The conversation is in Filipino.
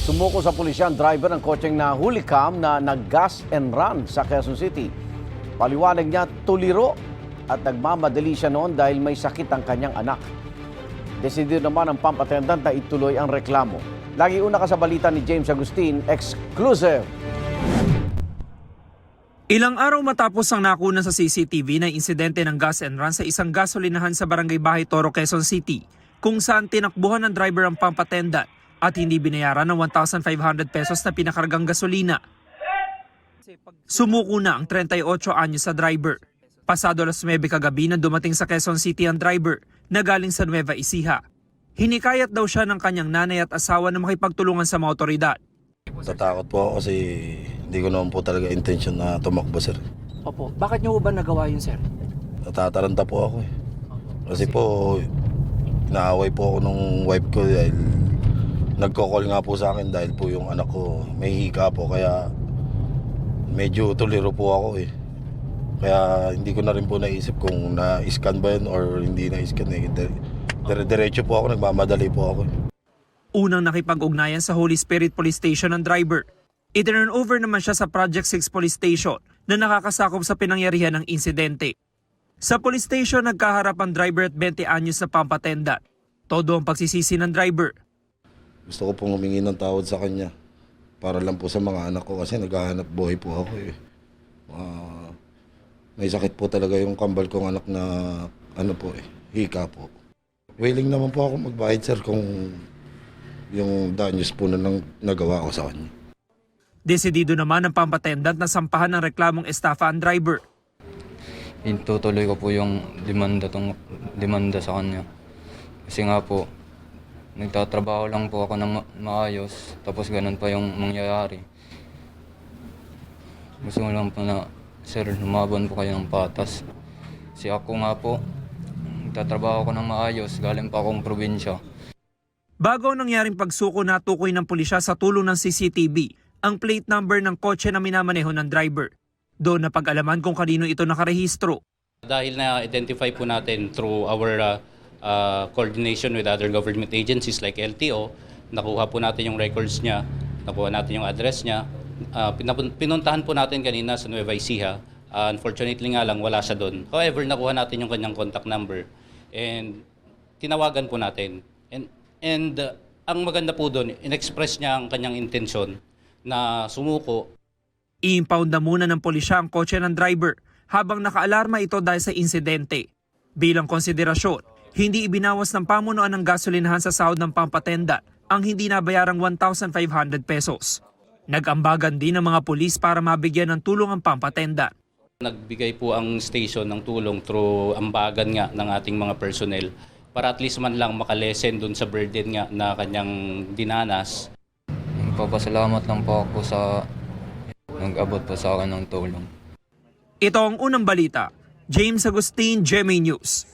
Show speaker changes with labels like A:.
A: Sumuko sa pulisya ang driver ng kotseng na hulikam na nag-gas and run sa Quezon City. Paliwanag niya, tuliro at nagmamadali siya noon dahil may sakit ang kanyang anak. Desidido naman ang pump attendant na ituloy ang reklamo. Lagi una ka sa balita ni James Agustin, exclusive.
B: Ilang araw matapos ang nakuna sa CCTV na insidente ng gas and run sa isang gasolinahan sa Barangay Bahay Toro, Quezon City, kung saan tinakbuhan ng driver ang pump attendant at hindi binayaran ng 1,500 pesos na pinakargang gasolina. Sumuko na ang 38 anyos sa driver. Pasado alas 9 kagabi na dumating sa Quezon City ang driver na galing sa Nueva Ecija. Hinikayat daw siya ng kanyang nanay at asawa na makipagtulungan sa mga otoridad.
C: Tatakot po ako kasi hindi ko naman po talaga intention na tumakbo, sir.
D: Opo. Bakit niyo ba nagawa yun, sir?
C: Natataranta po ako eh. Kasi po, naaway po ako nung wife ko dahil nagko-call nga po sa akin dahil po yung anak ko may hika po kaya medyo tuliro po ako eh. Kaya hindi ko na rin po naisip kung na-scan ba yun or hindi na-scan eh. Diretso po ako, nagmamadali po ako.
B: Unang nakipag-ugnayan sa Holy Spirit Police Station ang driver. I-turn over naman siya sa Project 6 Police Station na nakakasakop sa pinangyarihan ng insidente. Sa police station, nagkaharap ang driver at 20 anyos na pump attendant. Todo ang pagsisisi ng driver.
C: Gusto ko pong humingi ng tawad sa kanya para lang po sa mga anak ko kasi naghahanap buhay po ako eh. May sakit po talaga yung kambal kong anak na hika po. Willing naman po ako magbayad, sir, kung yung danyos po na nagawa ko sa kanya.
B: Desidido naman ang pump attendant na sampahan ng reklamong estafa ang driver.
E: Itutuloy ko po yung demanda sa kanya. Kasi nga po, nagtatrabaho lang po ako ng maayos, tapos ganun pa yung mangyayari. Gusto ko lang po na, sir, lumaban po kayo ng patas. Kasi ako nga po, nagtatrabaho ako ng maayos, galing pa akong probinsya.
B: Bago ang nangyaring pagsuko, natukoy ng pulisya sa tulong ng CCTV ang plate number ng kotse na minamaneho ng driver. Doon na pag-alaman kung kanino ito nakarehistro.
F: Dahil na-identify po natin through our coordination with other government agencies like LTO, nakuha po natin yung records niya, nakuha natin yung address niya. Pinuntahan po natin kanina sa Nueva Ecija. Unfortunately nga lang, wala siya doon. However, nakuha natin yung kanyang contact number and tinawagan po natin. And ang maganda po doon, in-express niya ang kanyang intensyon na sumuko.
B: I-impound na muna ng pulisya ang kotse ng driver habang nakaalarma ito dahil sa insidente. Bilang konsiderasyon, hindi ibinawas ng pamunuan ng gasolinahan sa sahod ng pump attendant ang hindi nabayarang 1,500 pesos. Nag-ambagan din ng mga pulis para mabigyan ng tulong ang pump attendant.
F: Nagbigay po ang station ng tulong through ambagan nga ng ating mga personnel para at least man lang makalesen dun sa burden nga na kanyang dinanas.
E: Papasalamat lang po ako sa nag-abot po sa akin ng tulong.
B: Ito ang unang balita. James Agustin, GMA News.